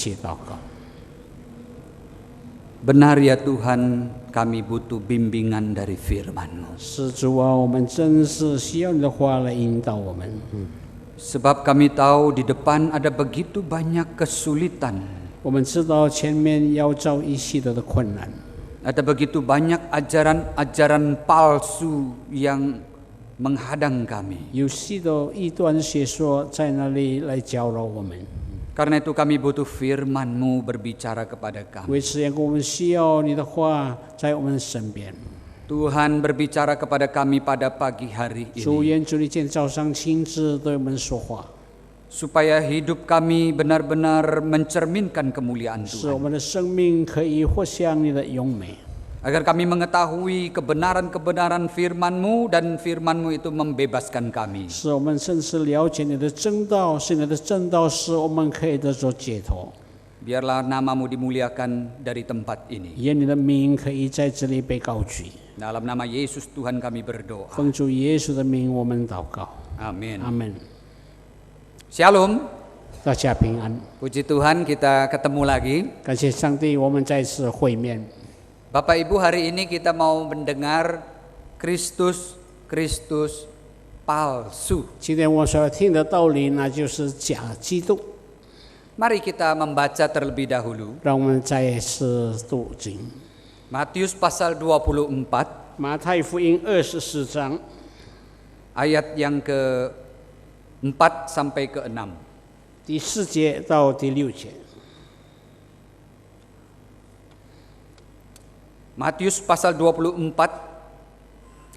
起祷告。 Benar ya Tuhan, kami butuh bimbingan dari firman-Mu. 是主啊，我们真是需要你的话来引导我们。 Sebab kami tahu di depan ada begitu banyak kesulitan. 我们知道前面要遭一系列的困难， Ada begitu banyak ajaran-ajaran palsu yang menghadang kami. 有许多异端学说在那里来搅扰我们。 Karena itu kami butuh firman-Mu berbicara kepada kami. 为此，我们需要你的话在我们身边。 Tuhan berbicara kepada kami pada pagi hari 主 ini. 愿主你今天早上亲自对我们说话， Supaya hidup kami benar-benar mencerminkan kemuliaan 使我 Tuhan. 们的生命可以活像你的荣美。 Agar kami mengetahui kebenaran-kebenaran firman-Mu dan firman-Mu itu membebaskan kami. 使我们真是了解你的真道，是你的真道使我们可以得着解脱。 Biarlah nama-Mu dimuliakan dari tempat ini. 愿你的名可以在这里被高举。 Dalam nama Yesus Tuhan kami berdoa. 奉主耶稣的名，我们祷告。 Amin. 阿门。 Shalom. 大家平安， Puji Tuhan kita ketemu lagi. 感谢上帝，我们再次会面。 Bapak Ibu, hari ini kita mau mendengar Kristus palsu. 今天我所听的道理，那就是假基督。 Mari kita membaca terlebih dahulu 让我们再次读经。 Matius pasal 24马太福音24章 ayat yang ke-4 sampai ke-6. 第4节到第6节。 Matius pasal 24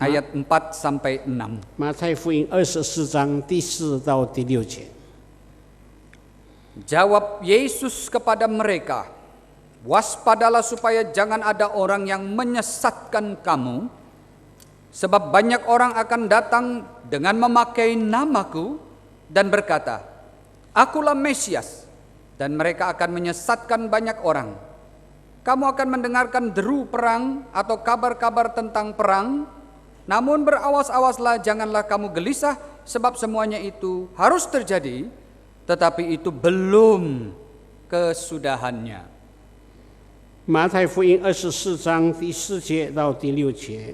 ayat 4 sampai 6. 马太福音24章第4到第6节。 Jawab Yesus kepada mereka, "Waspadalah supaya jangan ada orang yang menyesatkan kamu, sebab banyak orang akan datang dengan memakai namaku dan berkata, 'Akulah Mesias,' dan mereka akan menyesatkan banyak orang. Kamu akan mendengarkan deru perang atau kabar-kabar tentang perang, namun berawas-awaslah, janganlah kamu gelisah, sebab semuanya itu harus terjadi, tetapi itu belum kesudahannya." 马太福音24章第4节到第6节，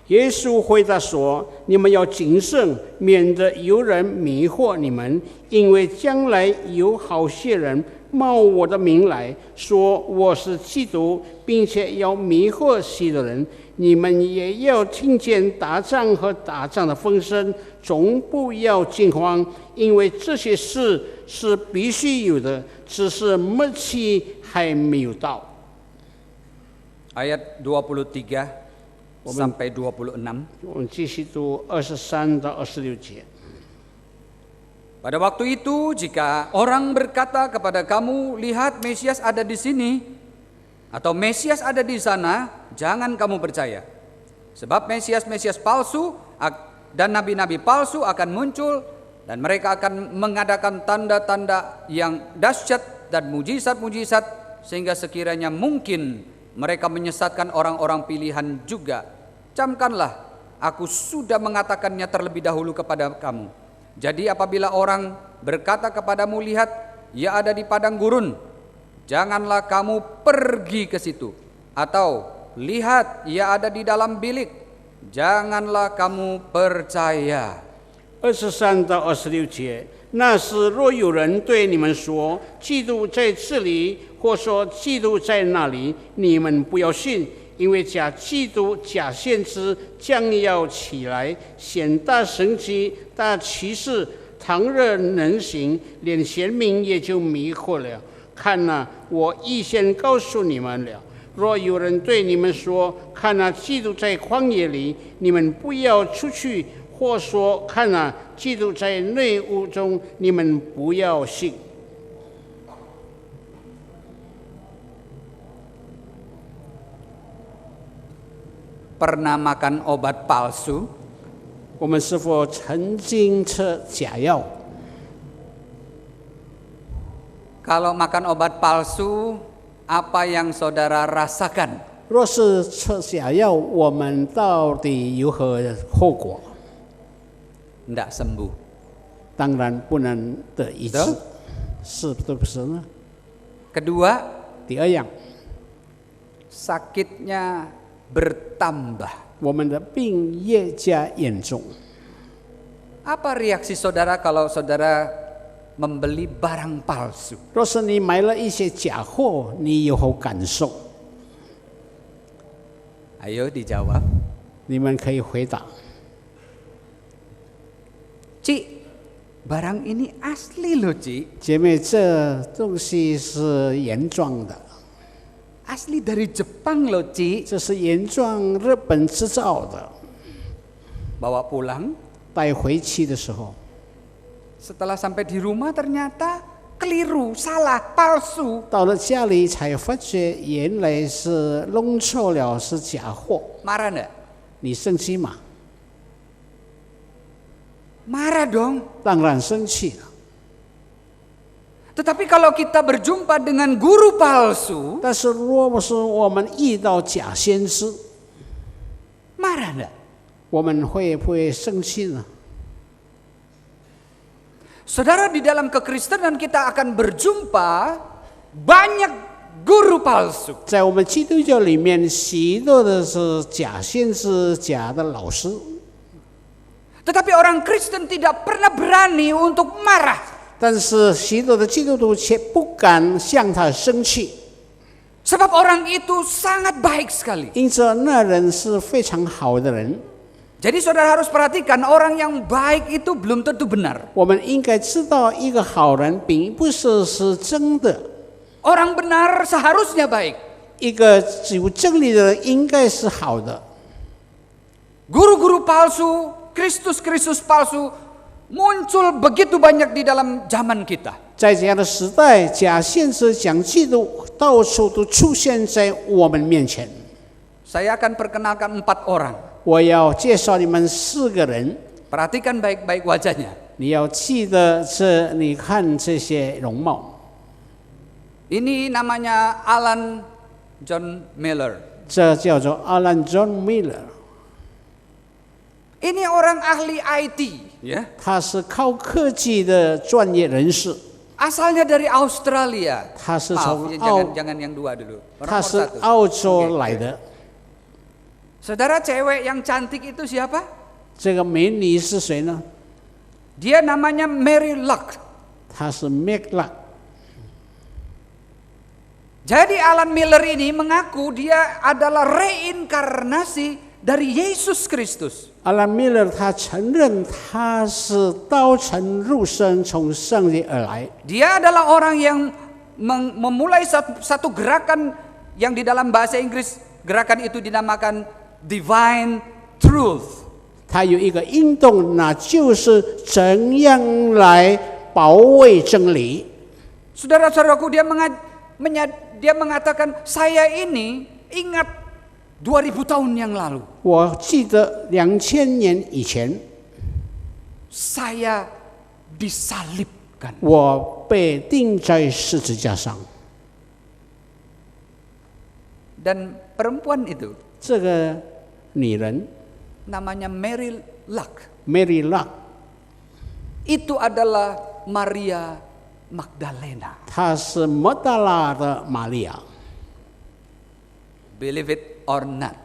耶稣回答说：“你们要谨慎，免得有人迷惑你们，因为将来有好些人冒我的名来说我是基督，并且要迷惑许多人。你们也要听见打仗和打仗的风声，总不要惊慌，因为这些事是必须有的，只是末期还没有到。” Ayat 23 sampai 26. 我们继续读23到26节。 Pada waktu itu, jika orang berkata kepada kamu, "Lihat, Mesias ada di sini," atau "Mesias ada di sana," jangan kamu percaya. Sebab Mesias-Mesias palsu dan nabi-nabi palsu akan muncul, dan mereka akan mengadakan tanda-tanda yang dahsyat dan mujizat-mujizat, sehingga sekiranya mungkin mereka menyesatkan orang-orang pilihan juga. Camkanlah, aku sudah mengatakannya terlebih dahulu kepada kamu. Jadi apabila orang berkata kepadamu, "Lihat, ia ada di padang gurun," janganlah kamu pergi ke situ. Atau, "Lihat, ia ada di dalam bilik," janganlah kamu percaya. 23到26节，那时若有人对你们说基督在这里，或说基督在那里，你们不要信，因为假基督、假先知将要起来，显大神迹、大奇事，倘若能行，连贤明也就迷惑了。看哪，我预先告诉你们了。若有人对你们说，看哪，基督在旷野里，你们不要出去。或说，看哪，基督在内屋中，你们不要信。 Pernah makan obat palsu? 我们是否曾经吃假药？ Kalau makan obat palsu, apa yang saudara rasakan? 若是吃假药，我们到底有何后果？ Tidak sembuh. 当然不能得医治，是不是呢？ Kedua, 第二样， sakitnya bertambah. 我们的病越加严重。 Apa reaksi saudara kalau saudara membeli barang palsu? 若是你买了一些假货，你有何感受？ Ayo dijawab. 你们可以回答。 Ci, barang ini asli loh, Ci. 姐妹，这东西是原装的， Asli dari Jepang loh, Ci. 这是原装日本制造的。 Bawa pulang, 带回去的时候， setelah sampai di rumah ternyata keliru, salah, palsu. 到了家里才发觉原来是弄错了，是假货。 Marah enggak? 你生气吗？ Marah dong. 当然生气了。 Tetapi kalau kita berjumpa dengan guru palsu, 但是若不是我们遇到假先知， marah enggak? 我们会不会生气呢？ Saudara, di dalam kekristenan kita akan berjumpa banyak guru palsu. 在我们基督教里面，许多的是假先知、假的老师。 Tetapi orang Kristen tidak pernah berani untuk marah. 但是许多的基督徒却不敢向他生气， Sebab orang itu sangat baik sekali. 因此那人是非常好的人。 Jadi saudara harus perhatikan, orang yang baik itu belum tentu benar. 我们应该知道，一个好人并不是真的， Orang benar seharusnya baik. 一个有真理的人应该是好的。 Guru-guru palsu, Kristus-Kristus palsu muncul begitu banyak di dalam zaman kita. 在这样的时代，假先知、假基督到处都出现在我们面前。 Saya akan perkenalkan 4 orang. 我要介绍你们4个人， Perhatikan baik-baik wajahnya. 你要记得你看这些容貌。 Ini namanya Alan John Miller. 这叫做 Alan John Miller， Ini orang ahli IT, ya. 他是靠科技的专业人士， Asalnya dari Australia. 他是 Maaf, 从 jangan yang 2 dulu. Orang 他 nomor 是 1. 澳洲来的。 Saudara, cewek yang cantik itu siapa? 这个美女是谁呢？ Dia namanya Mary Luck. 她是 Meg Luck。 Jadi Alan Miller ini mengaku dia adalah reinkarnasi dari Yesus Kristus. Alan Miller 他承认他是道成肉身从上帝而来。 Dia adalah orang yang memulai satu gerakan yang di dalam bahasa Inggris gerakan itu dinamakan Divine Truth. 他有一个运动，那就是怎样来保卫真理。 Saudara-saudaraku, dia mengatakan, saya ini ingat 2000 tahun yang lalu. 我记得2000年以前， Saya disalibkan. 我被钉在十字架上。 Dan perempuan itu 这个女人 namanya Mary Luck. Mary Luck， Itu adalah Maria Magdalena. 她是抹大拉的玛利亚。 Believe it or not.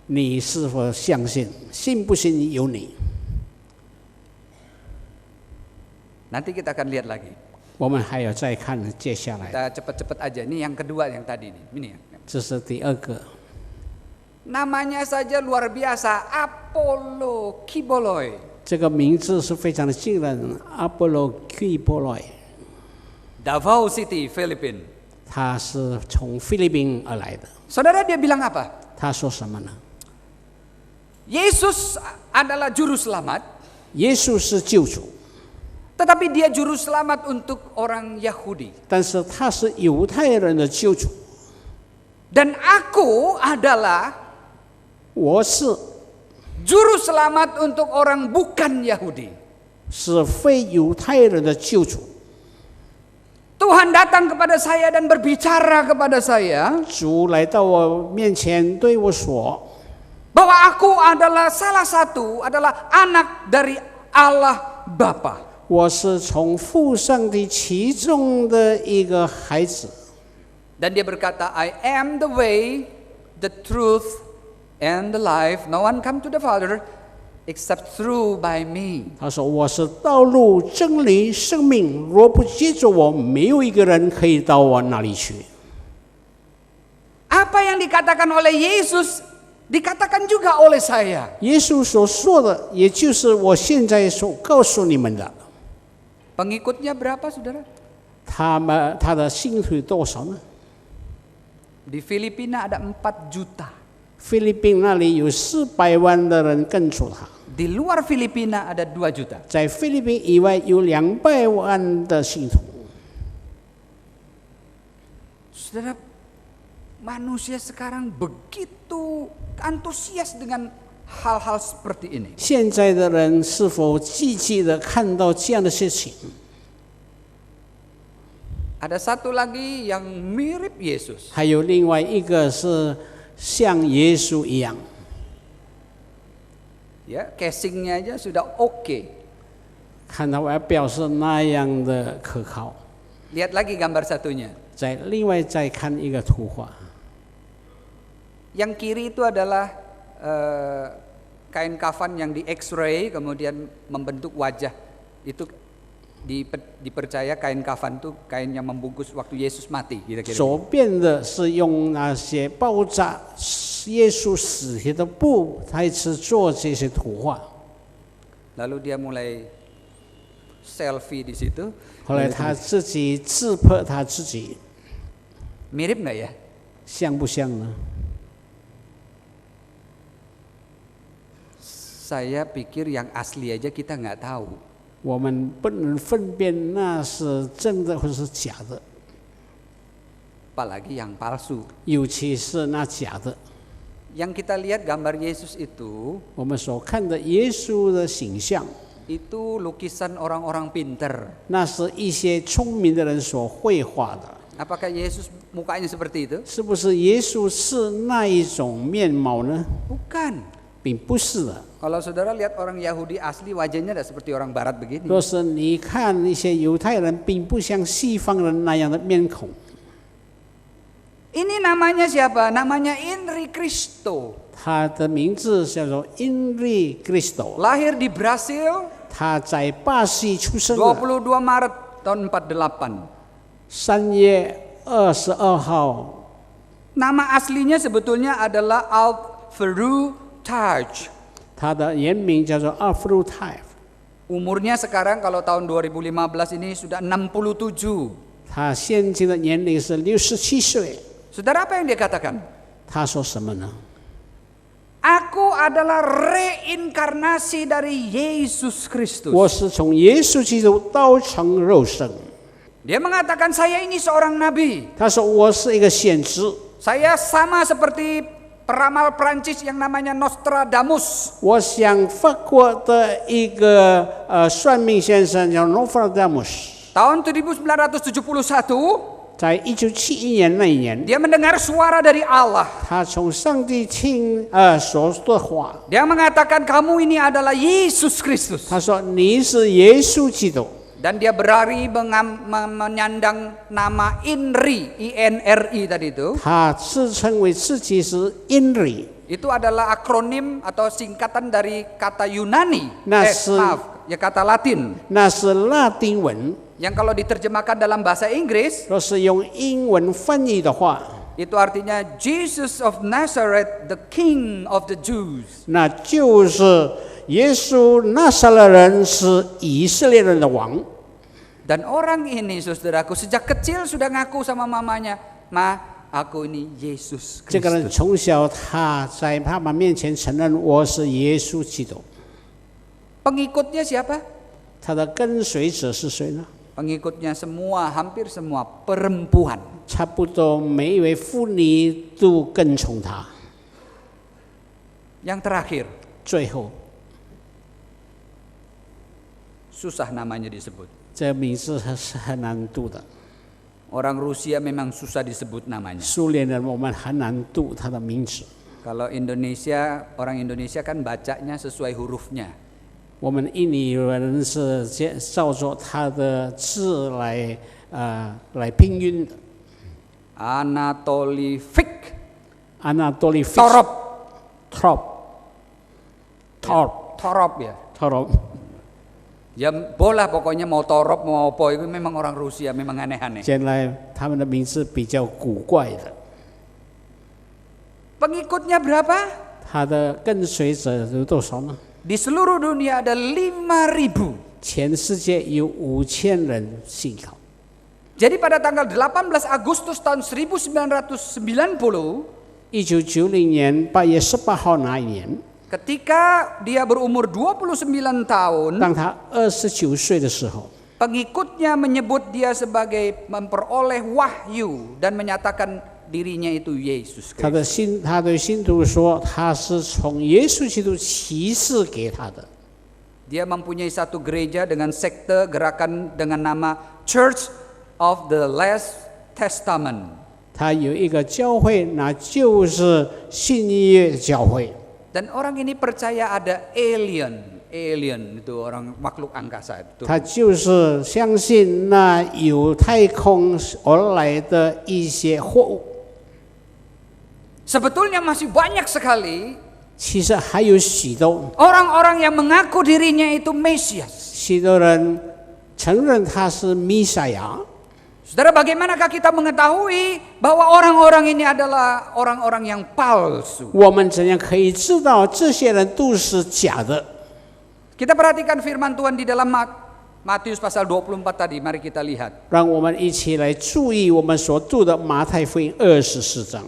你是否相信？信不信由你。 Nanti kita akan lihat lagi. 我们还要再看接下来， Kita cepat-cepat aja. Ini yang kedua yang tadi nih. Ini ya. 这是第2个。 Namanya saja luar biasa, Apollo Kiboloi. 这个名字是非常的惊人，阿波罗 Q 波罗， Davao City, Philippines. 他是从菲律宾而来的。 Saudara, dia bilang apa? 他说什么呢？ Yesus adalah juru selamat, 耶稣是救主， tetapi dia juru selamat untuk orang Yahudi. 但是他是犹太人的救主。 Dan aku adalah 我是 juru selamat untuk orang bukan Yahudi. 是非犹太人的救主。 Tuhan datang kepada saya dan berbicara kepada saya 主来到我面前对我说， bahwa aku adalah salah satu adalah anak dari Allah Bapa. 我是从父上帝其中的一个孩子。Dan dia berkata, I am the way, the truth, and the life. No one come to the Father except through by me. 他说：“我是道路、真理、生命，若不借着我，没有一个人可以到我那里去。” Apa yang dikatakan oleh Yesus dikatakan juga oleh saya. 耶稣所说的，也就是我现在所告诉你们的。 Pengikutnya berapa, saudara? 他的信徒有多少呢？ Di Filipina ada 4 juta. 菲律宾那里有400万的人跟随他， Di luar Filipina ada 2 juta. 在菲律宾以外有200万的信徒。 Saudara, manusia sekarang begitu antusias dengan hal-hal seperti ini. 现在的人是否积极的看到这样的事情？ Ada satu lagi yang mirip Yesus. 还有另外一个是像耶稣一样， Ya, casingnya aja sudah oke. 看他外表是那样的可靠。 Lihat lagi gambar satunya. 另外再看一个图画， Yang kiri itu adalah kain kafan yang di X-ray kemudian membentuk wajah. Itu dipercaya kain kafan itu kain yang membungkus waktu Yesus mati. 左边的是用那些包扎耶稣死体的布，开始做这些图画。 Lalu dia mulai selfie di situ. 后来他自己自拍他自己， Mirip nggak ya? 像不像呢？ Saya pikir yang asli aja kita nggak tahu. 我们不能分辨那是真的或是假的， Apalagi yang palsu. 尤其是那假的。 Yang kita lihat gambar Yesus itu 我们所看的耶稣的形象， itu lukisan orang-orang pinter. 那是一些聪明的人所绘画的。 Apakah Yesus mukanya seperti itu? 是不是耶稣是那一种面貌呢？ Bukan. 并不是的。 Kalau saudara lihat orang Yahudi asli wajahnya tidak seperti orang Barat begini. 若是你看一些犹太人，并不像西方人那样的面孔。 Ini namanya siapa? Namanya Henry Cristo. 他的名字叫做 Henry Cristo， Lahir di Brasil 他在巴西出生的， 22 Maret tahun 48. 3月22号。 Nama aslinya sebetulnya adalah Alvaro Taj. 他的原名叫做 Alfred Type， Umurnya sekarang kalau tahun 2015 ini sudah 67. 他现今的年龄是67岁。 Saudara, apa yang dia katakan? 他说什么呢？ Aku adalah reinkarnasi dari Yesus Kristus. 我是从耶稣基督道成肉身。 Dia mengatakan saya ini seorang nabi. 他说我是一个先知， Saya sama seperti peramal Prancis yang namanya Nostradamus. 我像法国的一个算命先生叫 Nostradamus， Tahun 1971, 在1971年那一年， dia mendengar suara dari Allah. 他从上帝听所说的话， Dia mengatakan kamu ini adalah Yesus Kristus. 他说你是耶稣基督， Dan dia berlari menyandang nama INRI, INRI tadi itu. 他自称为自己是 Henry， Itu adalah akronim atau singkatan dari kata Yunani. Nas- Ya kata Latin. 那是拉丁文。 Yang kalau diterjemahkan dalam bahasa Inggris, 若是用英文翻译的话， itu artinya Jesus of Nazareth, the King of the Jews. 那就是耶稣拿撒勒人是以色列人的王。 Dan orang ini, saudaraku, sejak kecil sudah ngaku sama mamanya, Ma, aku ini Yesus 这个人 Kristus. 从小他在爸爸面前承认我是耶稣基督。 Pengikutnya siapa? 他的跟随者是谁呢？ Pengikutnya semua, hampir semua perempuan. 差不多每一位妇女都跟从他。 Yang terakhir, 最后， susah namanya disebut. 这个名字是很难读的。 Orang Rusia memang susah disebut namanya. 苏联人我们很难读他的名字。 Kalau Indonesia, orang Indonesia kan bacanya sesuai hurufnya. 我们印尼人是照着他的字来拼音的。Anatoli Fik. Anatoli Fix. Torop. Torop ya. Torop. Ya bola pokoknya mau torop mau apa itu memang orang Rusia memang aneh-aneh. 现在他们的名字比较古怪的， Pengikutnya berapa? 他的跟随者有多少呢？ Di seluruh dunia ada 5.000. 全世界有5000人信靠。 Jadi pada tanggal 18 Agustus tahun 1990, 1990年8月18号那一年， ketika dia berumur 29 tahun, 当他29岁的时候， pengikutnya menyebut dia sebagai memperoleh wahyu dan menyatakan dirinya itu Yesus 他 Kristus. 对信徒说，他是从耶稣基督启示给他的。 Dia mempunyai satu gereja dengan sekte gerakan dengan nama Church of the Last Testament. 他有一个教会，那就是新约教会。 Dan orang ini percaya ada alien itu orang makhluk angkasa itu. 他就是相信那由太空而来的一些货物。 Sebetulnya masih banyak sekali 其实还有许多 orang-orang yang mengaku dirinya itu Mesias. 许多人承认他是弥赛亚。 Saudara, bagaimanakah kita mengetahui bahwa orang-orang ini adalah orang-orang yang palsu? 我们怎样可以知道这些人都是假的？ Kita perhatikan firman Tuhan di dalam Matius pasal 24 tadi, mari kita lihat. 让我们一起来注意我们所读的马太福音24章。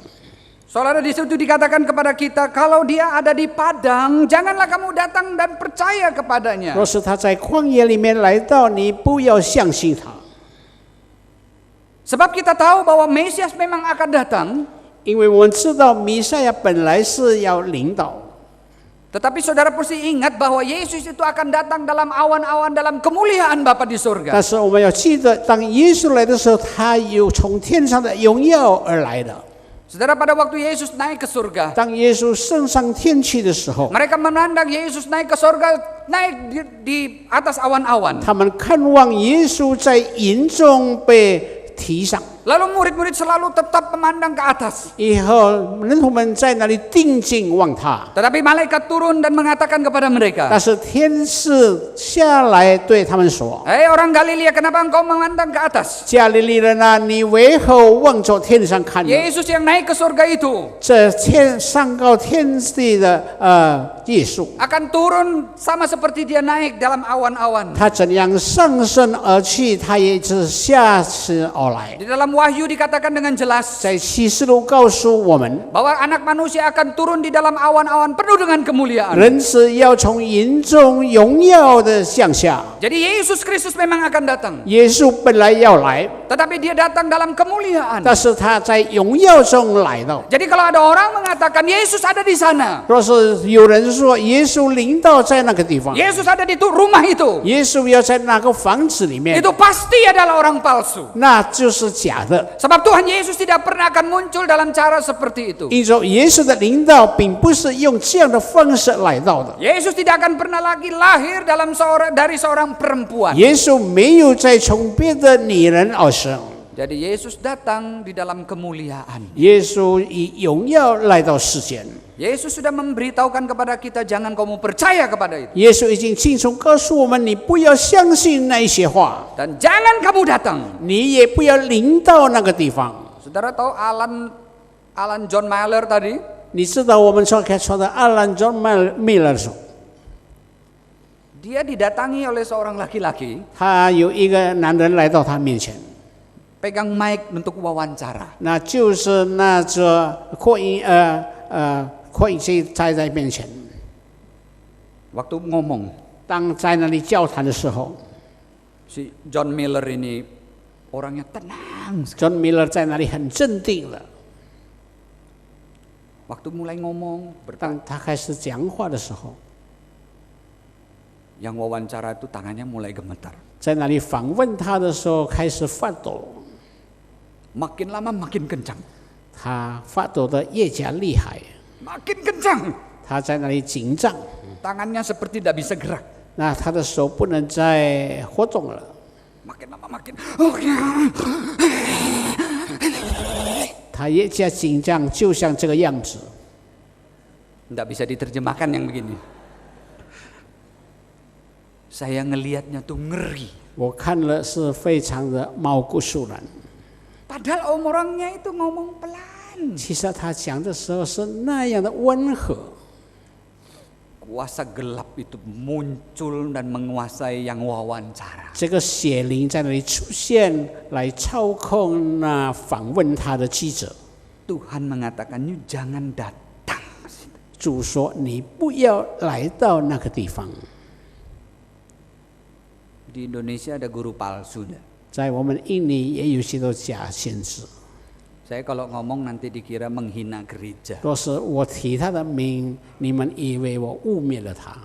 Saudara, di situ dikatakan kepada kita, kalau dia ada di padang, janganlah kamu datang dan percaya kepadanya. 若是他在旷野里面来到，你不要相信他， Sebab kita tahu bahwa Mesias memang akan datang, 因为我们知道弥赛亚本来是要领导。 tetapi saudara pasti ingat bahwa Yesus itu akan datang dalam awan-awan dalam kemuliaan Bapa di surga. 但是我们要记得，当耶稣来的时候，他有从天上的荣耀而来的。 Saudara, pada waktu Yesus naik ke surga, 当耶稣升上天去的时候， mereka memandang Yesus naik ke surga, naik di atas awan-awan. 他们看望耶稣在云中被提上， Lalu murid-murid selalu tetap memandang ke atas. 以后门徒们在那里定睛望他。 Tetapi malaikat turun dan mengatakan kepada mereka, 但是天使下来对他们说 Hei orang Galilea, kenapa engkau memandang ke atas? 加利利人啊，你为何望着天上看呢？ Yesus yang naik ke surga itu 这天上高天地的耶稣， akan turun sama seperti dia naik dalam awan-awan. 他怎样上升而去，他也是下次而来。 Di dalam Wahyu dikatakan dengan jelas 在启示录告诉我们， bahwa anak manusia akan turun di dalam awan-awan penuh dengan kemuliaan. 人子要从云中荣耀的降下。 Jadi Yesus Kristus memang akan datang, 耶稣本来要来， tetapi dia datang dalam kemuliaan. 但是他在荣耀中来到。 Jadi kalau ada orang mengatakan Yesus ada di sana, 若是有人说耶稣领导在那个地方， Yesus ada di rumah itu, 耶稣要在那个房子里面， itu pasti adalah orang palsu. 那就是假的。 Sebab Tuhan Yesus tidak pernah akan muncul dalam cara seperti itu. 因着耶稣的领导，并不是用这样的方式来到的。 Yesus tidak akan pernah lagi lahir dari seorang perempuan. 耶稣没有再从别的女人而生， Jadi Yesus datang di dalam kemuliaan. 耶稣以荣耀来到世间。 Yesus sudah memberitahukan kepada kita, jangan kamu percaya kepada itu. 耶稣已经清楚告诉我们，你不要相信那一些话， Dan jangan kamu datang. 你也不要临到那个地方。 Saudara tahu Alan John Miller tadi? 你知道我们所说的阿兰·乔·米勒说， Dia didatangi oleh seorang laki-laki, 他有一个男人来到他面前， pegang mic untuk wawancara. 那就是那个扩音机在面前。 Waktu ngomong, 当在那里交谈的时候， si John Miller ini orangnya tenang. John Miller 在那里很镇定的。 Waktu mulai ngomong, 当他开始讲话的时候， yang wawancara itu tangannya mulai gemetar. 在那里访问他的时候开始发抖， Makin lama makin kencang. 他发抖的越加厉害， Makin kencang. 他在那里紧张， Tangannya seperti tidak bisa gerak. 那他的手不能再活动了。 Makin lama makin. 他越加紧张，就像这个样子。 Nggak bisa diterjemahkan yang begini. Saya ngelihatnya tuh ngeri. 我看了是非常的毛骨悚然。 Padahal orangnya itu ngomong pelan. 其实他讲的时候是那样的温和。 Kuasa gelap itu muncul dan menguasai yang wawancara. 这个邪灵在那里出现，来操控那访问他的记者。 Tuhan mengatakan, "You jangan datang." 主说：“你不要来到那个地方。” Di Indonesia ada guru palsu. 在我们印尼也有许多假先知。 Saya kalau ngomong nanti dikira menghina gereja. 若是我提他的名，你们以为我污蔑了他，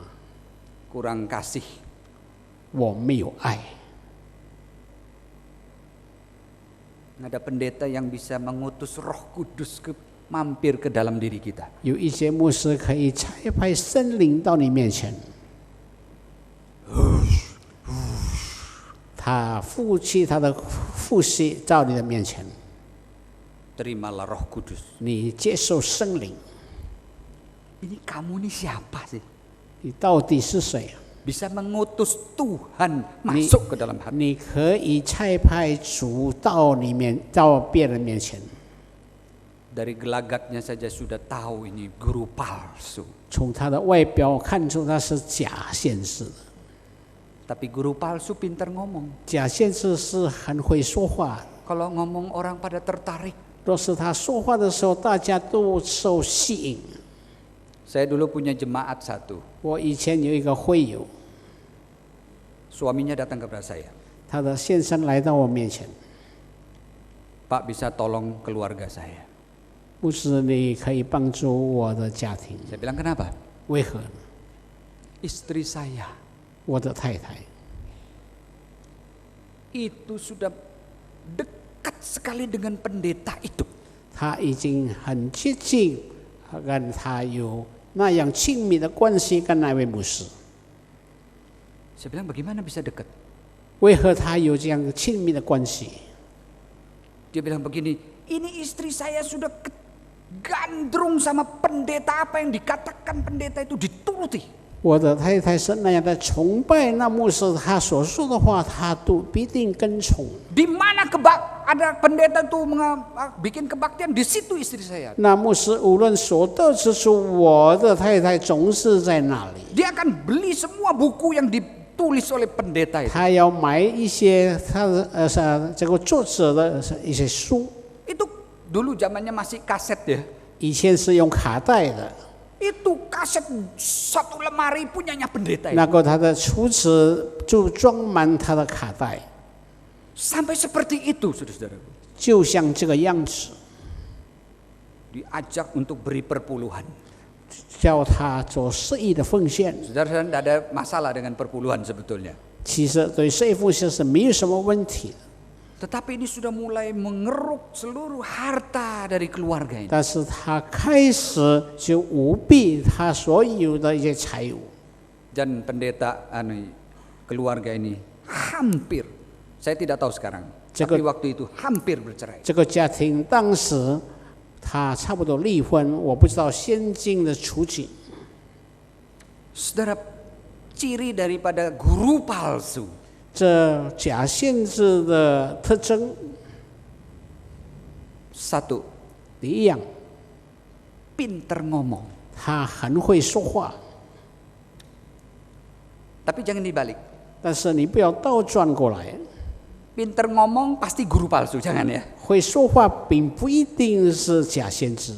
Kurang kasih. 我没有爱。 Ada pendeta yang bisa mengutus Roh Kudus mampir ke dalam diri kita. 有一些牧师可以差派圣灵到你面前，他负起他的呼吸到你的面前， Terimalah Roh Kudus. 你接受圣灵。 Ini kamu nih siapa sih? 你到底是谁？ Bisa mengutus Tuhan masuk ke dalam hati. 你可以差派主到别人面前。 Dari gelagatnya saja sudah tahu ini guru palsu. 从他的外表看出他是假先知。 Tapi guru palsu pintar ngomong. 假先知是很会说话。 Kalau ngomong orang pada tertarik. 若是他说话的时候，大家都受吸引。 Saya dulu punya jemaat satu. 我以前有一个会友， Suaminya datang kepada saya. 他的先生来到我面前， Pak bisa tolong keluarga saya. 牧师，你可以帮助我的家庭。 Saya bilang kenapa? 为何？ Istri saya 我的太太， itu sudah dekat sekali dengan pendeta itu. 她已经很接近，跟他有那样亲密的关系，跟那位牧师。 Saya bilang bagaimana bisa dekat? 为何他有这样亲密的关系？ Dia bilang begini, ini istri saya sudah gandrung sama pendeta, apa yang dikatakan pendeta itu dituruti. 我的太太是那样的崇拜那牧师，他所说的话，他都必定跟从。 Di mana ada pendeta tuh bikin kebaktian, di situ istri saya. 那牧师无论所到之处，我的太太总是在那里。 Dia akan beli semua buku yang ditulis oleh pendeta itu. 他要买一些他的这个作者的一些书。 Itu dulu zamannya masih kaset ya. 以前是用卡带的， Itu kaset satu lemari punyanya pendeta itu. 那个他的橱子就装满他的卡带， Sampai seperti itu, saudara-saudara. 就像这个样子， Diajak untuk beri perpuluhan. 叫他做10亿的奉献。 Saudara-saudara, tidak ada masalah dengan perpuluhan sebetulnya. 其实对税奉献是没有什么问题的， Tetapi ini sudah mulai mengeruk seluruh harta dari keluarga ini. 但是他开始就舞弊他所有的一些财物。 Dan pendeta keluarga ini hampir, saya tidak tahu sekarang, tapi waktu itu hampir bercerai. 这个家庭当时他差不多离婚，我不知道现今的处境。 Saudara, ciri daripada guru palsu. 这假先知的特征， Satu, 第一样， pinter ngomong. 他很会说话， Tapi jangan dibalik. 但是你不要倒转过来。 Pinter ngomong pasti guru palsu, jangan ya. 会说话并不一定是假先知。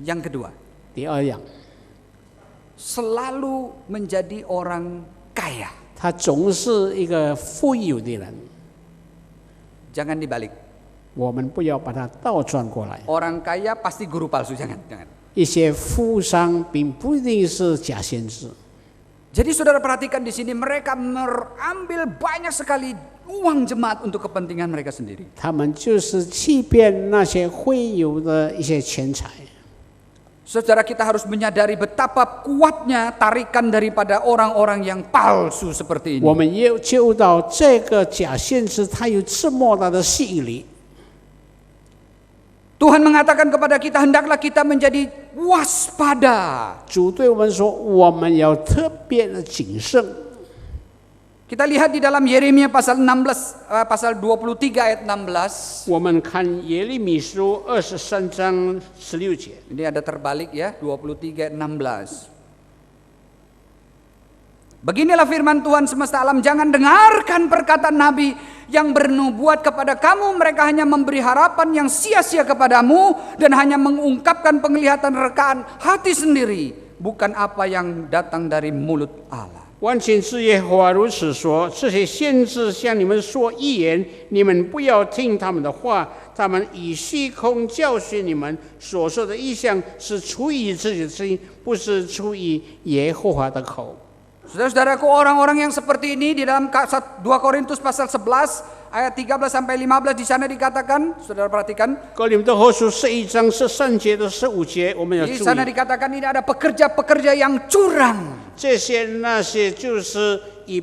Yang kedua, 第二样， selalu menjadi orang kaya. 他总是一个富有的人。 Jangan dibalik. 我们不要把它倒转过来。 Orang kaya pasti guru palsu, jangan. 一些富商并不一定是假先知。 Jadi saudara perhatikan di sini, mereka mengambil banyak sekali uang jemaat untuk kepentingan mereka sendiri. 他们就是欺骗那些会友的一些钱财。 Saudara, kita harus menyadari betapa kuatnya tarikan daripada orang-orang yang palsu seperti 我 ini. 们也觉悟到这个假先知，他有这么大的吸引力。Tuhan mengatakan kepada kita, hendaklah kita menjadi waspada. 主对我们说，我们要特别的谨慎。 Kita lihat di dalam Yeremia pasal 23 ayat 16. 我们看耶利米书23章16节， Ini ada terbalik ya, 23 ayat 16. Beginilah firman Tuhan semesta alam, jangan dengarkan perkataan nabi yang bernubuat kepada kamu, mereka hanya memberi harapan yang sia-sia kepadamu dan hanya mengungkapkan penglihatan rekaan hati sendiri, bukan apa yang datang dari mulut Allah. 万军之耶和华如此说：这些先知向你们说预言，你们不要听他们的话，他们以虚空教训你们，所说的意象是出于自己的心，不是出于耶和华的口。 Saudara-saudaraku, orang-orang yang seperti ini di dalam 2 Korintus pasal 11 ayat 13 sampai 15 di sana dikatakan, saudara perhatikan, 哥林多后书11章13节到15节，我们要 di 注 sana 意， dikatakan ini ada pekerja-pekerja yang curang. 这些那些就是以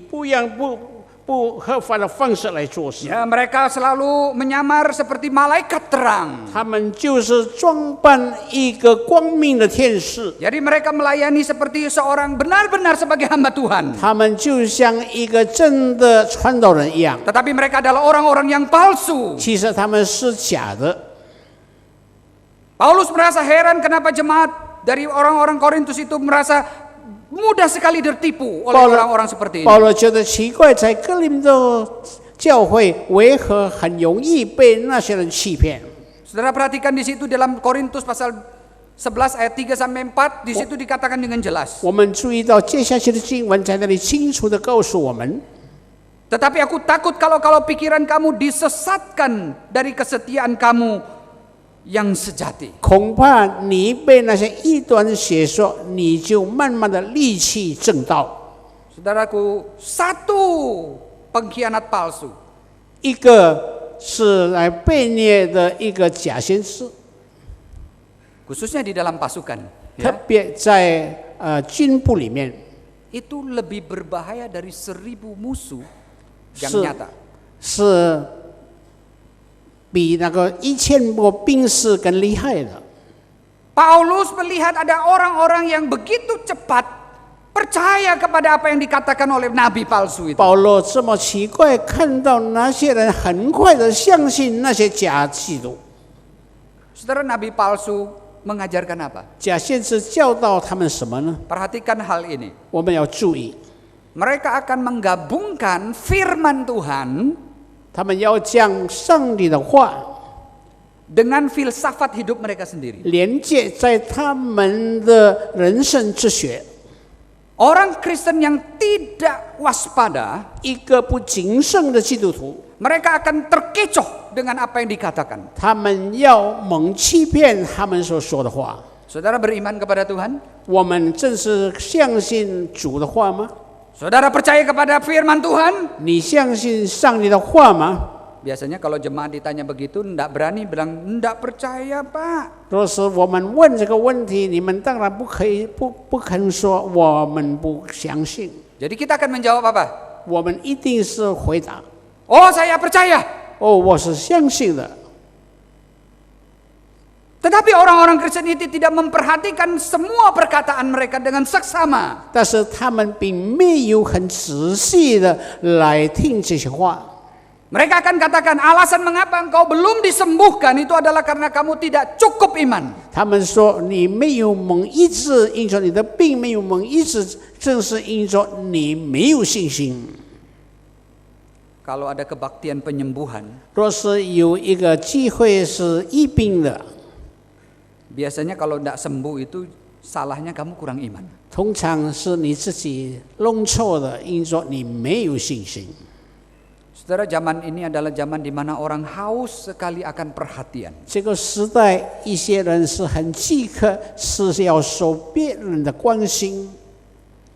不合法的方式来做事。 Ya, mereka selalu menyamar seperti malaikat terang. 他们就是装扮一个光明的天使， Jadi mereka melayani seperti seorang benar-benar sebagai hamba Tuhan. 他们就像一个真的传道人一样， Tetapi mereka adalah orang-orang yang palsu. 其实他们是假的。 Paulus merasa heran kenapa jemaat dari orang-orang Korintus itu merasa mudah sekali tertipu oleh orang-orang seperti ini. 保罗觉得奇怪，在哥林多教会为何很容易被那些人欺骗？ Saudara perhatikan di situ dalam Korintus pasal 11 ayat 3 sampai 4, di situ dikatakan dengan jelas. 我们注意到接下去的经文在那里清楚的告诉我们。 Tetapi aku takut kalau pikiran kamu disesatkan dari kesetiaan kamu yang sejati. 恐怕你被那些异端邪说，你就慢慢的离弃正道。 Saudaraku, satu pengkhianat palsu. 一个是来被虐的一个假先知， Khususnya di dalam pasukan, 特 ya, 别在军部里面 itu lebih berbahaya dari 1000 musuh yang 是 nyata. 是比那个1000个兵士更厉害的。 Paulus melihat ada orang-orang yang begitu cepat percaya kepada apa yang dikatakan oleh nabi palsu itu. 保罗这么奇怪，看到那些人很快的相信那些假基督。 Saudara, nabi palsu mengajarkan apa? 假先知教导他们什么呢？ Perhatikan hal ini. 我们要注意， Mereka akan menggabungkan firman Tuhan 他们要将上帝的话 dengan filsafat hidup mereka sendiri. 连接在他们的人生之学。 Orang Kristen yang tidak waspada, 一个不谨慎的基督徒， mereka akan terkecoh dengan apa yang dikatakan. 他们要猛欺骗他们所说的话。 Saudara beriman kepada Tuhan? 我们真是相信主的话吗？ Saudara percaya kepada firman Tuhan? 你相信上帝的话吗？ Biasanya kalau jemaat ditanya begitu, tidak berani bilang, tidak percaya Pak. 若是我们问这个问题，你们当然不肯说我们不相信， Jadi kita akan menjawab apa? 我们一定是回答： Oh, saya percaya. 哦，我是相信的。 Tetapi orang-orang Kristen itu tidak memperhatikan semua perkataan mereka dengan seksama. 但是他们并没有很仔细的来听这些话。 Mereka akan katakan alasan mengapa engkau belum disembuhkan itu adalah karena kamu tidak cukup iman. 他们说你没有蒙医治，因着你的病没有蒙医治，正是因着你没有信心。 Kalau ada kebaktian penyembuhan, 若是有一个机会是医病的， biasanya kalau tidak sembuh itu salahnya kamu kurang iman. 通常是你自己弄错的，因着你没有信心。 Saudara, zaman ini adalah zaman di mana orang haus sekali akan perhatian. 这个时代，一些人是很饥渴，是要受别人的关心。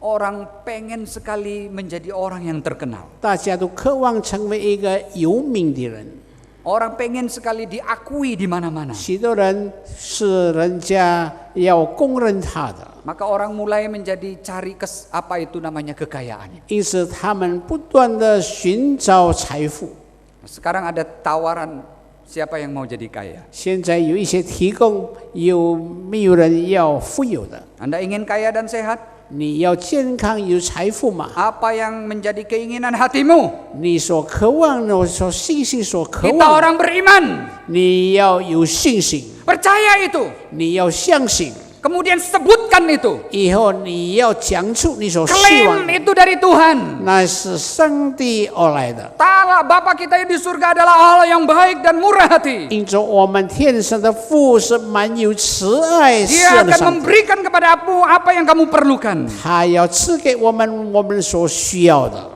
Orang pengen sekali menjadi orang yang terkenal. 大家都渴望成为一个有名的人。 Orang pengen sekali diakui di mana-mana. 许多人是人家要公认他的， Maka orang mulai menjadi cari apa itu namanya kekayaan. 因此他们不断的寻找财富。 Sekarang ada tawaran Siapa yang mau jadi kaya? 现在有一些提供，有没有人要富有的？ Anda ingin kaya dan sehat? 你要健康有财富吗？ Apa yang menjadi keinginan hatimu? 你所渴望的，所信心所渴 Kita 望， orang beriman, 你要有信心， percaya itu. 你要相信， Kemudian sebutkan itu. 以后你要讲出你所希望 Klaim，itu dari Tuhan. 那是上帝而来的。 Ta'ala Bapa kita yang di surga adalah Allah yang baik dan murah hati. 因着我们天上的父是满有慈爱、慈 Dia 爱的 akan 上帝， memberikan kepadamu apa yang kamu perlukan. 他要赐给我们所需要的。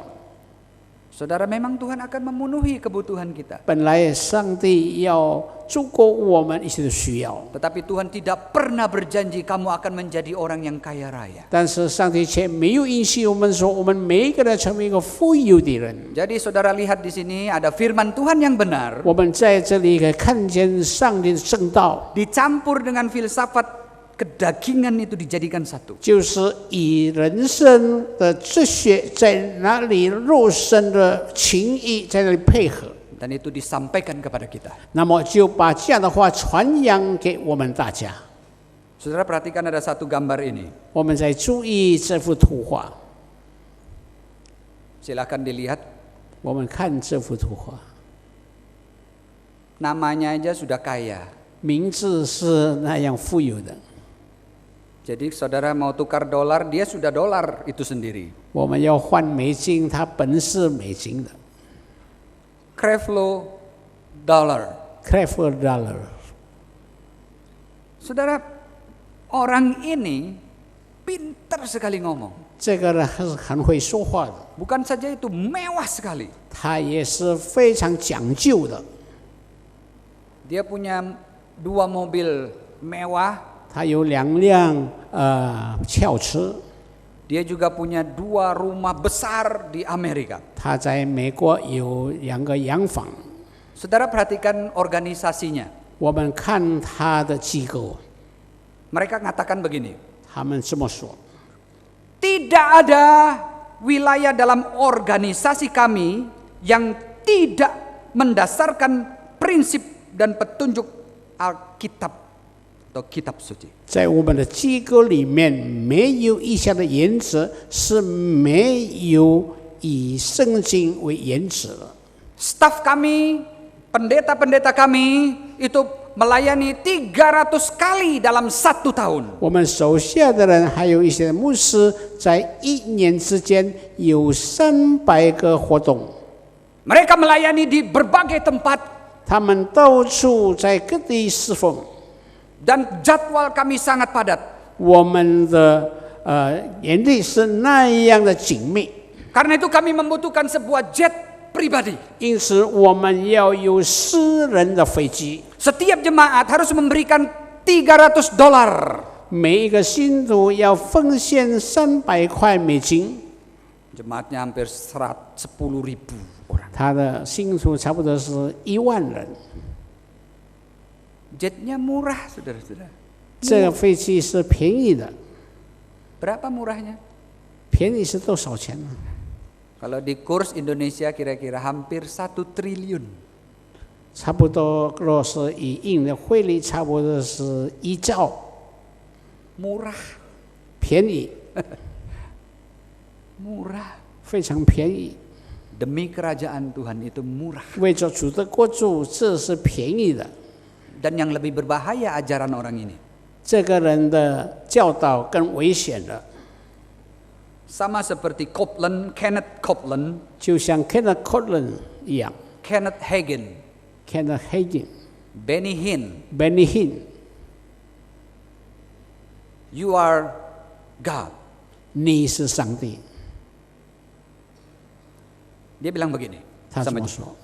Saudara, memang Tuhan akan memenuhi kebutuhan kita. 本来上帝要足够我们一切的需要， Tetapi Tuhan tidak pernah berjanji kamu akan menjadi orang yang kaya raya. 但是上帝却没有允许我们说，我们每一个人成为一个富有的人。 Jadi saudara lihat di sini ada firman Tuhan yang benar 我们在这里可以看见上帝的正道， dicampur dengan filsafat kedagingan itu dijadikan satu. 就是以人生的哲学在哪里，肉身的情谊在那里配合， Dan itu disampaikan kepada kita. 那么就把这样的话传扬给我们大家。 Saudara perhatikan ada satu gambar ini. 我们在注意这幅图画， Silakan dilihat. 我们看这幅图画， Namanya aja sudah kaya. 名字是那样富有的。 Jadi saudara mau tukar dolar, dia sudah dolar itu sendiri. 我们要换美金，它本是美金的 Creflo dollar. ，Creflo dollar。 Saudara, orang ini pintar sekali ngomong. 这个人还是很会说话的， Bukan saja itu, mewah sekali. 他也是非常讲究的。 Dia punya 2 mobil mewah. 他有2辆轿车， Dia juga punya 2 rumah besar di Amerika. 他在美国有2个洋房。 Saudara perhatikan organisasinya. 我们看他的机构， Mereka mengatakan begini. 他们这么说： Tidak ada wilayah dalam organisasi kami yang tidak mendasarkan prinsip dan petunjuk Alkitab atau kitab suci. 在我们的机构里面，没有一项的原则是没有以圣经为原则的。 Staf kami, pendeta-pendeta kami itu melayani 300 kali dalam 1 tahun. 我们手下的人还有一些牧师，在1年之间有300个活动。 Mereka melayani di berbagai tempat 他们到处在各地侍奉。 dan jadwal kami sangat padat. 我们的原力是那样的紧密， Karena itu kami membutuhkan sebuah jet pribadi. 因此我们要有私人的飞机。 Setiap jemaat harus memberikan $300. 每一个信徒要奉献300块美金， Jemaatnya hampir 10.000 orang. 他的信徒差不多是1万人。 Jetnya murah, saudara-saudara. 这个飞机是便宜的， Berapa murahnya? 便宜是多少钱呢？ Kalau di kurs Indonesia kira-kira hampir 1 triliun. 差不多，若是以印的汇率，差不多是1兆， Murah, 便宜， murah. 非常便宜。 Demi kerajaan Tuhan itu murah. 为着主的国度，这是便宜的。 Dan yang lebih berbahaya ajaran orang ini. 这个人的教导更危险了， Sama seperti Kenneth Copeland, 就像 Kenneth Copeland 一样 Kenneth Hagin, ，Kenneth Hagin、 Benny Hinn. Benny Hinn， You are God. 你是上帝。 Dia bilang begini 他这 sama 么说，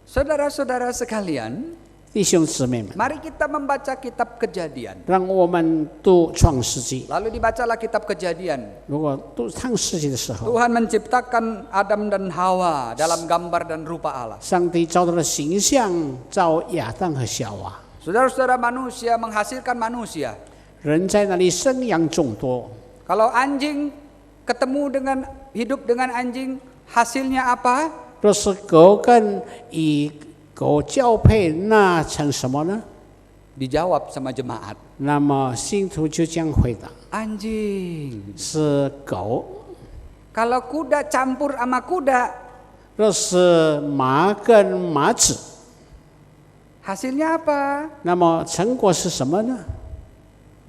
saudara-saudara sekalian, 弟兄姊妹们， mari kita membaca kitab Kejadian. 让我们读创世纪。 Lalu dibacalah kitab Kejadian. 如果读创世纪的时候， Tuhan menciptakan Adam dan Hawa dalam gambar dan rupa Allah. 上帝造他的形象，造亚当和夏娃。 Saudara-saudara, manusia menghasilkan manusia. 人在那里生养众多。 Kalau anjing hidup dengan anjing, hasilnya apa? 若是狗跟以狗交配那成什么呢？ Dijawab sama jemaat. 那么信徒就这样回答： Anjing. 是狗。 Kalau kuda campur sama kuda, 若是马跟马子， hasilnya apa? 那么成果是什么呢？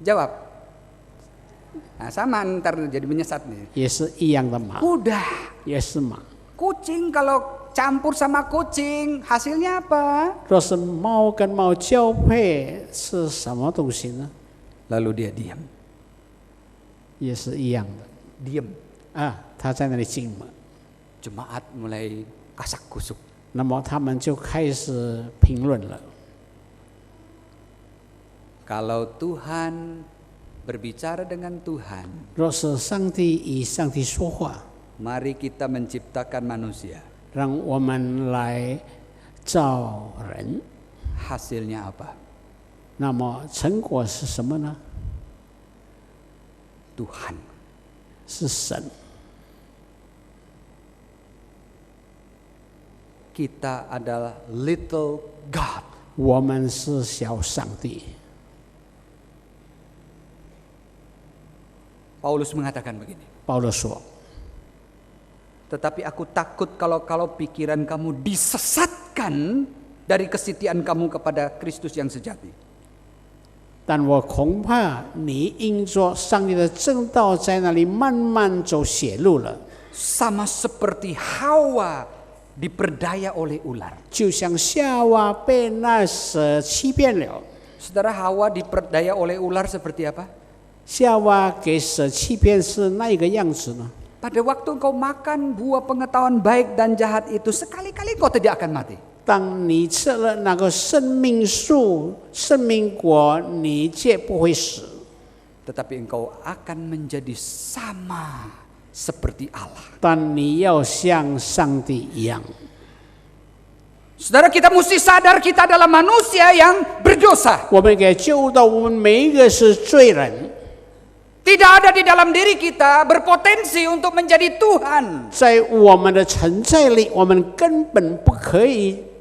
Jawab. Nah, sama ntar jadi menyesat nih. 也是一样的马， Kuda. 也是马。 Kucing kalau campur sama kucing, hasilnya apa? 若是猫跟猫交配是什么东西呢？ Lalu dia diam. 也是一样的 Diam. 啊，他在那里静默。 Jemaat mulai kasak kusuk. 那么他们就开始评论了。 Kalau Tuhan berbicara dengan Tuhan, 若是上帝与上帝说话， mari kita menciptakan manusia. 让我们来造人， Hasilnya apa? 那么成果是什么呢？ Tuhan. 是神。 Kita adalah little God. 我们是小上帝。 Paulus mengatakan begini. 保罗说 Tetapi aku takut kalau pikiran kamu disesatkan dari kesetiaan kamu kepada Kristus yang sejati. 但我恐怕你因着上帝的正道在那里慢慢走血路了， Sama seperti Hawa diperdaya oleh ular. 就像夏娃被那蛇欺骗了。 Saudara, Hawa diperdaya oleh ular seperti apa? 夏娃给蛇欺骗是那一个样子呢？ Pada waktu engkau makan buah pengetahuan baik dan jahat itu, sekali-kali engkau tidak akan mati. 当你吃了那个生命树、生命果，你绝不会死， Tetapi engkau akan menjadi sama seperti Allah. 但你要像上帝一样。 Saudara, kita mesti sadar kita adalah manusia yang berdosa. 我们给救到我们每一个是罪人， Tidak ada di dalam diri kita berpotensi untuk menjadi Tuhan. 在我们的存在里，我们根本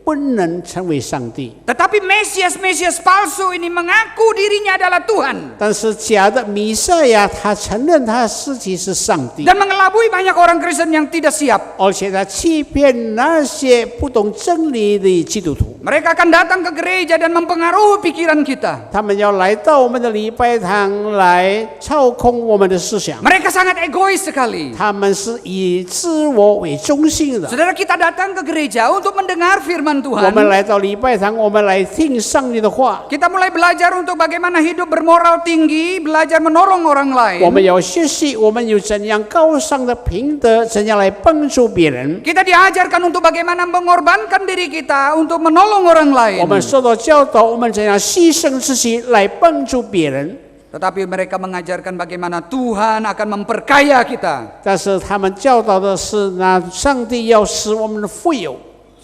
不能成为上帝。 Tetapi Mesias palsu ini mengaku dirinya adalah Tuhan. 但是假的弥赛亚，他承认他自己是上帝， Dan mengelabui banyak orang Kristen yang tidak siap. 而且他欺骗那些不懂真理的基督徒。 Mereka akan datang ke gereja dan mempengaruhi pikiran kita. 他们要来到我们的礼拜堂来操控我们的思想， Mereka sangat egois sekali. 他们是以自我为中心的。 Saudara, kita datang ke gereja untuk mendengar firman 我 Tuhan. 们来到礼拜堂，我们来听上帝的话， Kita mulai belajar untuk bagaimana hidup bermoral tinggi, belajar menolong orang 我 lain. 们要学习，我们有怎样高尚的品德，怎样来帮助别人。 Kita diajarkan untuk bagaimana mengorbankan diri kita untuk menolong orang 我 lain. 们受到教导，我们怎样牺牲自己来帮助别人。 Tetapi mereka mengajarkan bagaimana Tuhan akan memperkaya kita. 但是他们教导的是，那上帝要使我们富有。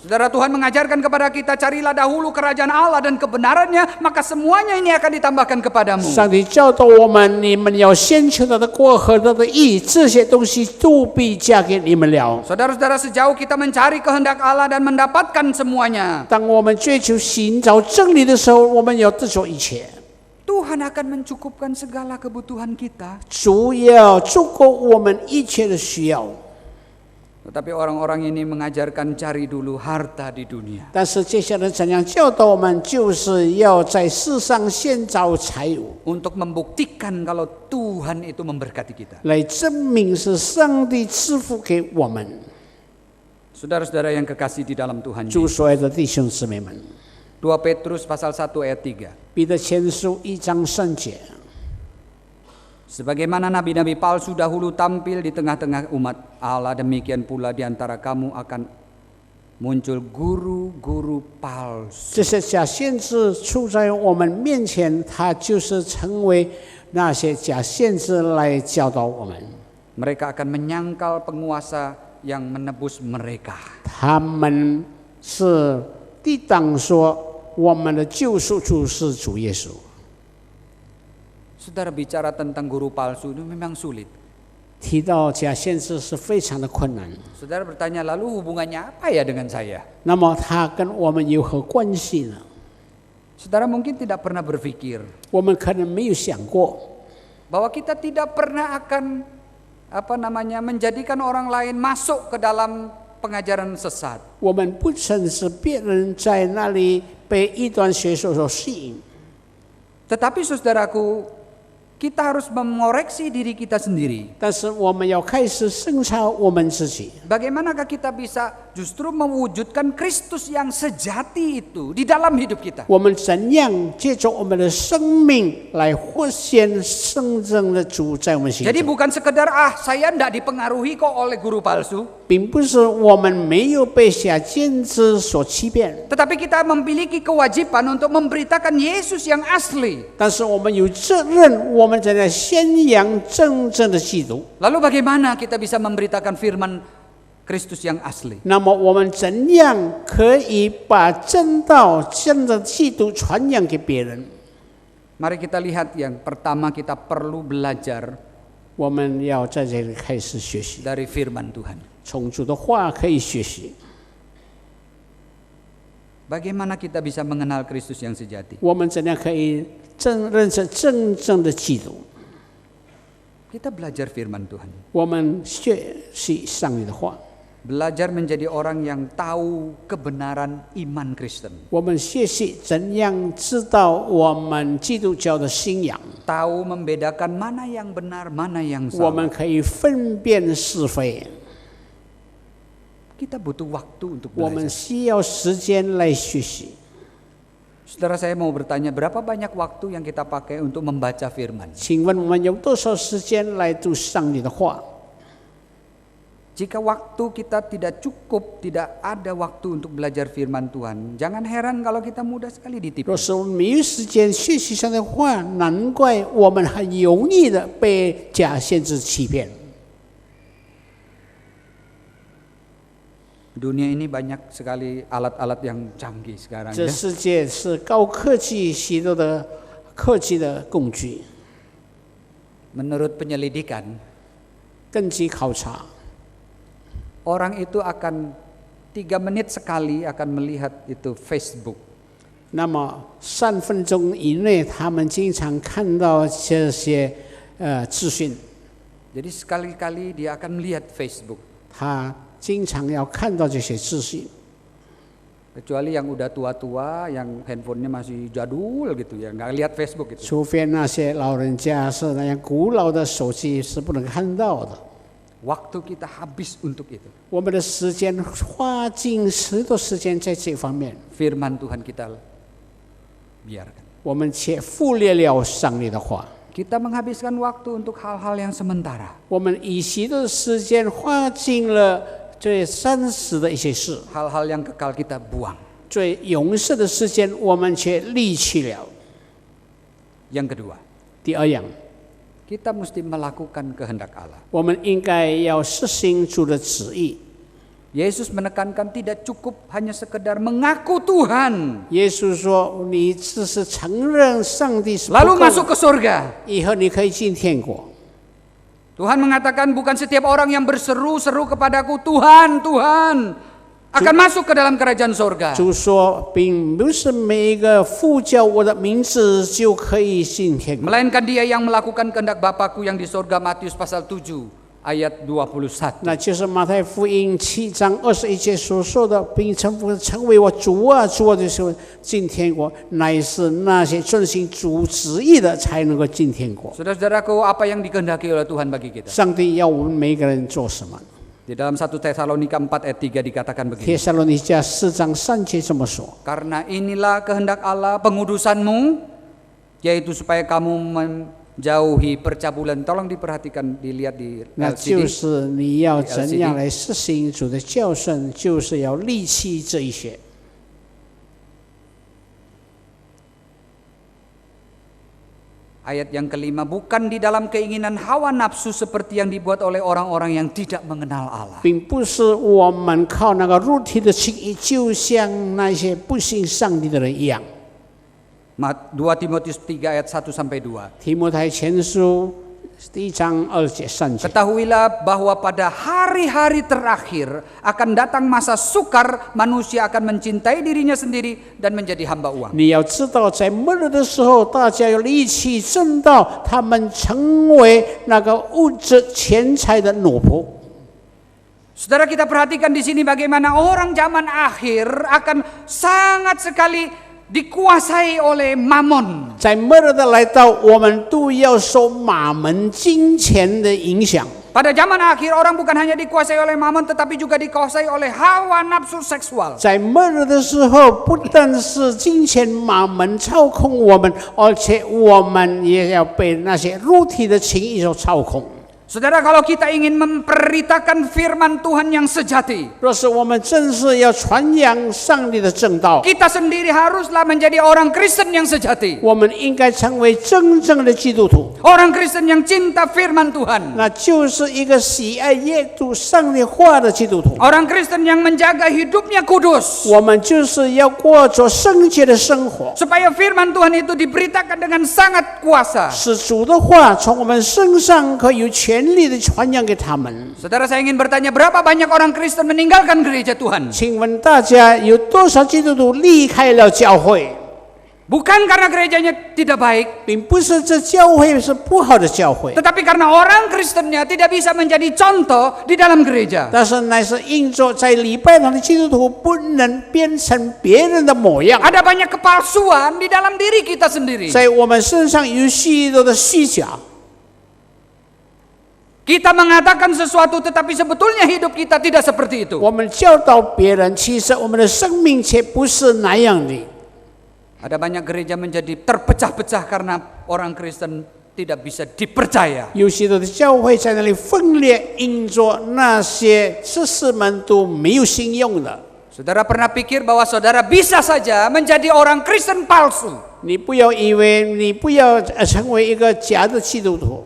Saudara, Tuhan mengajarkan kepada kita, carilah dahulu kerajaan Allah dan kebenarannya, maka semuanya ini akan ditambahkan kepadamu. 上帝教导我们，你们要先求他的国和他的义，这些东西都必加给你们了。 Saudara-saudara, sejauh kita mencari kehendak Allah dan mendapatkan semuanya, 当我们追求寻找真理的时候，我们要得着一切。 Tuhan akan mencukupkan segala kebutuhan kita. 主要足够我们一切的需要。 Tetapi orang-orang ini mengajarkan cari dulu harta di dunia. 但是这些人怎样教导我们，就是要在世上先找财物， Untuk membuktikan kalau Tuhan itu memberkati kita. 来证明是上帝赐福给我们。 Saudara-saudara yang kekasih di dalam Tuhan 主 Yesus. 所爱的弟兄姊妹们， 2 Petrus pasal 1 ayat 3. 彼得前书1章3节。 Sebagaimana nabi-nabi palsu dahulu tampil di tengah-tengah umat Allah, demikian pula di antara kamu akan muncul guru-guru palsu. 这些假先知处在我们面前，他就是成为那些假先知来教导我们。 Mereka akan menyangkal penguasa yang menebus mereka. 他们是抵挡说我们的救赎主是主耶稣。 Saudara, bicara tentang guru palsu itu memang sulit. 提到假先知是非常的困难。 Saudara bertanya, lalu hubungannya apa ya dengan saya? 那么他跟我们有何关系呢？ Saudara mungkin tidak pernah berpikir 我们可能没有想过， bahwa kita tidak pernah akan menjadikan orang lain masuk ke dalam pengajaran sesat. 我们不曾使别人在那里被异端学说所吸引。 Tetapi saudaraku, kita harus mengoreksi diri kita sendiri. 但是我们要开始审查我们自己。 Bagaimanakah kita bisa justru mewujudkan Kristus yang sejati itu di dalam hidup kita? 我们怎样借着我们的生命来活现真正的主在我们心 Jadi 中？ bukan sekedar saya tidak dipengaruhi kok oleh guru palsu, 并不是我们没有被假先知所欺骗， tetapi kita memiliki kewajiban untuk memberitakan Yesus yang asli. 但是我们有责任，我们在那宣扬真正的基督。 Lalu bagaimana kita bisa memberitakan firman Kristus yang asli? 那么我们怎样可以把真道、真的基督传扬给别人？ Mari kita lihat yang pertama, kita perlu belajar 我们要在这里开始学习， dari firman Tuhan. 从主的话可以学习。 Bagaimana kita bisa mengenal Kristus yang sejati? 我们怎样可以认识真正的基督？ Kita belajar firman Tuhan. 我们学习上帝的话， Belajar menjadi orang yang tahu kebenaran iman Kristen. 我们学习怎样知道我们基督教的信仰， Tahu membedakan mana yang benar, mana yang 我们 salah. 可以分辨是非。 Kita butuh waktu untuk 我们 belajar. 需要时间来学习。 Saudara, saya mau bertanya, berapa banyak waktu yang kita pakai untuk membaca firman? 请问我们有多少时间来读上帝的话？ Jika waktu kita tidak cukup, tidak ada waktu untuk belajar firman Tuhan, jangan heran kalau kita mudah sekali 若 ditipu. 是我们没有时间学习上帝的话，难怪我们很容易的被假先知欺骗。 Dunia ini banyak sekali alat-alat yang canggih sekarang. 这 Ya. 世界是高科技许多的科技的工具。 Menurut penyelidikan, 根据考察， orang itu akan 3 menit sekali akan melihat itu Facebook. 那么3分钟以内，他们经常看到这些资讯， Jadi sekali-kali dia akan melihat Facebook. 他经常要看到这些资讯。 Kecuali yang udah tua-tua, yang handphonenya masih jadul gitu ya, nggak lihat Facebook gitu. 除非那些老人家是那样古老的手机是不能看到的。 Waktu kita habis untuk itu. 我们的时间花尽许多时间在这方面， Firman Tuhan kita biarkan. 我们却忽略了上帝的话。 Kita menghabiskan waktu untuk hal-hal yang sementara. 我们以许多时间花尽了最暂时的一些事， Hal-hal yang kekal kita buang. 最永世的时间我们却离弃了。 Yang kedua, 第二样， kita mesti melakukan kehendak Allah. 我们应该要实行主的旨意。 Yesus menekankan tidak cukup hanya sekedar mengaku Tuhan, 耶稣说：“你只是承认上帝是不 lalu 够 masuk ke surga. 以后你可以进天国。” Tuhan mengatakan bukan setiap orang yang berseru-seru kepadaku, Tuhan, Tuhan, akan masuk ke dalam kerajaan surga. 主说，并不是每一个呼叫我的名字就可以进天国， Melainkan dia yang melakukan kehendak Bapakku yang di surga. Matius pasal 7 ayat 21. 那就是马太福音7章21节所说的，并称为我主啊主啊的时候进天国，乃是那些遵行主旨意的才能够进天国。 Saudara-saudaraku, apa yang dikehendaki oleh Tuhan bagi kita? 上帝要我们每一个人做什么？ Di dalam 1 Tesalonika 4 ayat 3 dikatakan 帖 begini. 撒罗尼迦4章3节这么说。 Karena inilah kehendak Allah pengudusanmu, yaitu supaya kamu menjauhi percabulan. Tolong diperhatikan, dilihat di 那就 LCD. 是你要怎样来实行主的教训，就是要离弃这一些。 Ayat yang kelima, bukan di dalam keinginan hawa nafsu seperti yang dibuat oleh orang-orang yang tidak mengenal Allah. 并不是我们靠那个肉体的情意，就像那些不信上帝的人一样。 2 Timotius 3 ayat 1 sampai 2. 提摩太前书第1章2节3节。 Ketahuilah bahwa pada hari-hari terakhir akan datang masa sukar, manusia akan mencintai dirinya sendiri dan menjadi hamba uang. 你要知道，在末日的时候，大家要离弃正道，他们成为那个物质钱财的奴仆。 Saudara, kita perhatikan di sini bagaimana orang zaman akhir akan sangat sekali dikuasai oleh mamon. 在末日的来到，我们都要受马门金钱的影响。 Pada zaman akhir orang bukan hanya dikuasai oleh mamon tetapi juga dikuasai oleh hawa nafsu seksual. 在末日的时候，不但是金钱马门操控我们，而且我们也要被那些肉体的情欲所操控。 Saudara, kalau kita ingin memberitakan firman Tuhan yang sejati, 若是我们真是要传扬上帝的正道， kita sendiri haruslah menjadi orang Kristen yang sejati. 我们应该成为真正的基督徒。 Orang Kristen yang cinta firman Tuhan. 那就是一个喜爱阅读上帝话的基督徒。 Orang Kristen yang menjaga hidupnya kudus. 我们就是要过着圣洁的生活， Supaya firman Tuhan itu diberitakan dengan sangat kuasa. 使主的话从我们身上可以有权力的传扬给他们。 Saudara, saya ingin bertanya, berapa banyak orang Kristen meninggalkan gereja Tuhan? 请问大家有多少基督徒离开了教会？ Bukan karena gerejanya tidak baik, 并不是这教会是不好的教会， tetapi karena orang Kristennya tidak bisa menjadi contoh di dalam gereja. 但是乃是因着在礼拜堂的基督徒不能变成别人的模样， Ada banyak kepalsuan di dalam diri kita sendiri. 在我们身上有许多的虚假。 Kita mengatakan sesuatu tetapi sebetulnya hidup kita tidak seperti itu. 我们教导别人，其实我们的生命却不是那样的。 Ada banyak gereja menjadi terpecah-pecah karena orang Kristen tidak bisa dipercaya. 有许多的教会在那里分裂，因着那些知识们都没有信用的。 Saudara pernah pikir bahwa saudara bisa saja menjadi orang Kristen palsu? 你不要以为你不要成为一个假的基督徒。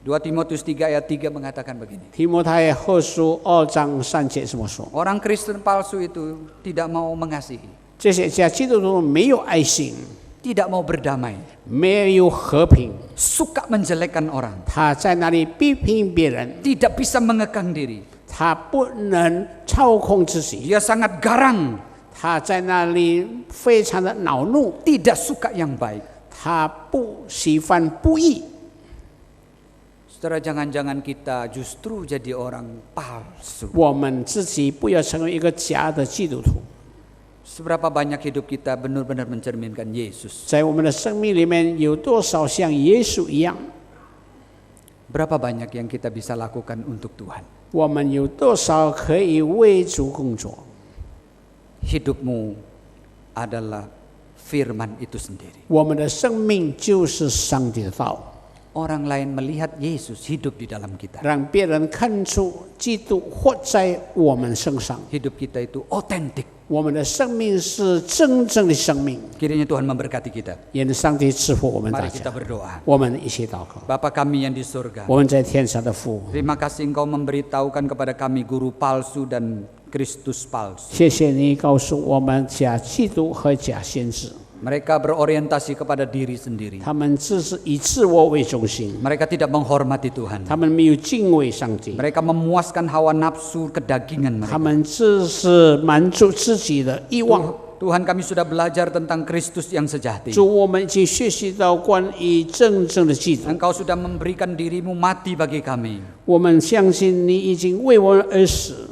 2 Timotius 3 ayat 3 mengatakan begini. 提摩太后书2章3节这么说： Orang Kristen palsu itu tidak mau mengasihi, 这些假基督徒没有爱心， tidak mau berdamai, 没有和平， suka menjelekkan orang, 他在那里批评别人， tidak bisa mengekang diri. 他不能操控自己， Dia sangat garang, 他在那里非常的恼怒， tidak suka yang baik. 他不喜欢不义。 Saudara, jangan-jangan kita justru jadi orang palsu. 我们自己不要成为一个假的基督徒。 Seberapa banyak hidup kita benar-benar mencerminkan Yesus? 在我们的生命里面有多少像耶稣一样？ Berapa banyak yang kita bisa lakukan untuk Tuhan? 我们有多少可以为主工作？ Hidupmu adalah firman itu sendiri. 我们的生命就是上帝的道， Orang lain melihat Yesus hidup di dalam kita. 让别人看出基督活在我们身上。 Hidup kita itu otentik. 我们的生命是真正的生命。 Kiranya Tuhan memberkati kita. 愿上帝赐福我们大 Mari kita 家。 berdoa. 我们一起祷告。 Bapa kami yang di surga, 我们在天上的父， terima kasih Engkau memberitahukan kepada kami guru palsu dan Kristus palsu. 谢谢你告诉我们假基督和假先知， Mereka berorientasi kepada diri sendiri. 他们只是以自我为中心， Mereka tidak menghormati Tuhan. 他们没有敬畏上帝， Mereka memuaskan hawa nafsu kedagingan 他 mereka. 们只是满足自己的欲望。 Tuhan, kami sudah belajar tentang Kristus yang sejati. 主，我们已经学习到关于真正的基督， Engkau sudah memberikan dirimu mati bagi kami. 我们相信你已经为我们而死，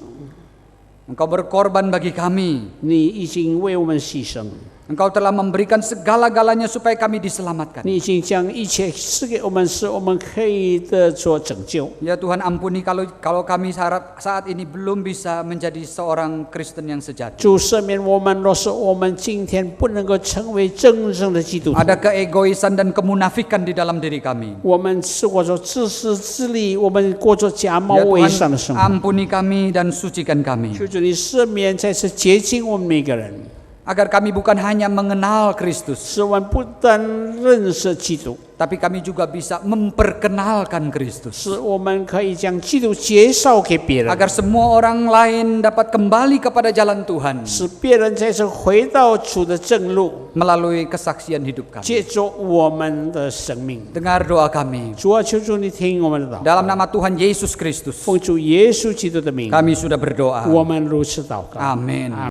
Engkau berkorban bagi kami. 你已经为我们牺牲， Engkau telah memberikan segala-galanya supaya kami diselamatkan. 你已经将一切赐给我们，使我们可以得着拯救。 Ya Tuhan, ampuni kalau kami saat ini belum bisa menjadi seorang Kristen yang sejati. 主赦免我们，若是我们今天不能够成为真正的基督徒， Ada keegoisan dan kemunafikan di dalam diri kami. 我们是过着自私自利，我们过着假冒 Ya 伪善的 Tuhan, 生活。 ampuni kami dan sucikan kami. 求主你赦免，再次洁净我们每个人。agar kami bukan hanya mengenal Kristus, 使我们不但认识基督， tapi kami juga bisa memperkenalkan Kristus, 使我们可以将基督介绍给别人， agar semua orang lain dapat kembali kepada jalan Tuhan 使别人再次回到主的正路， melalui kesaksian hidup kami. 借助我们的生命。 Dengar doa kami. 主啊，求主你听我们的祷告， Dalam nama Tuhan Yesus Kristus, 奉主耶稣基督的名， kami sudah berdoa. 我们如此祷告。 Amin.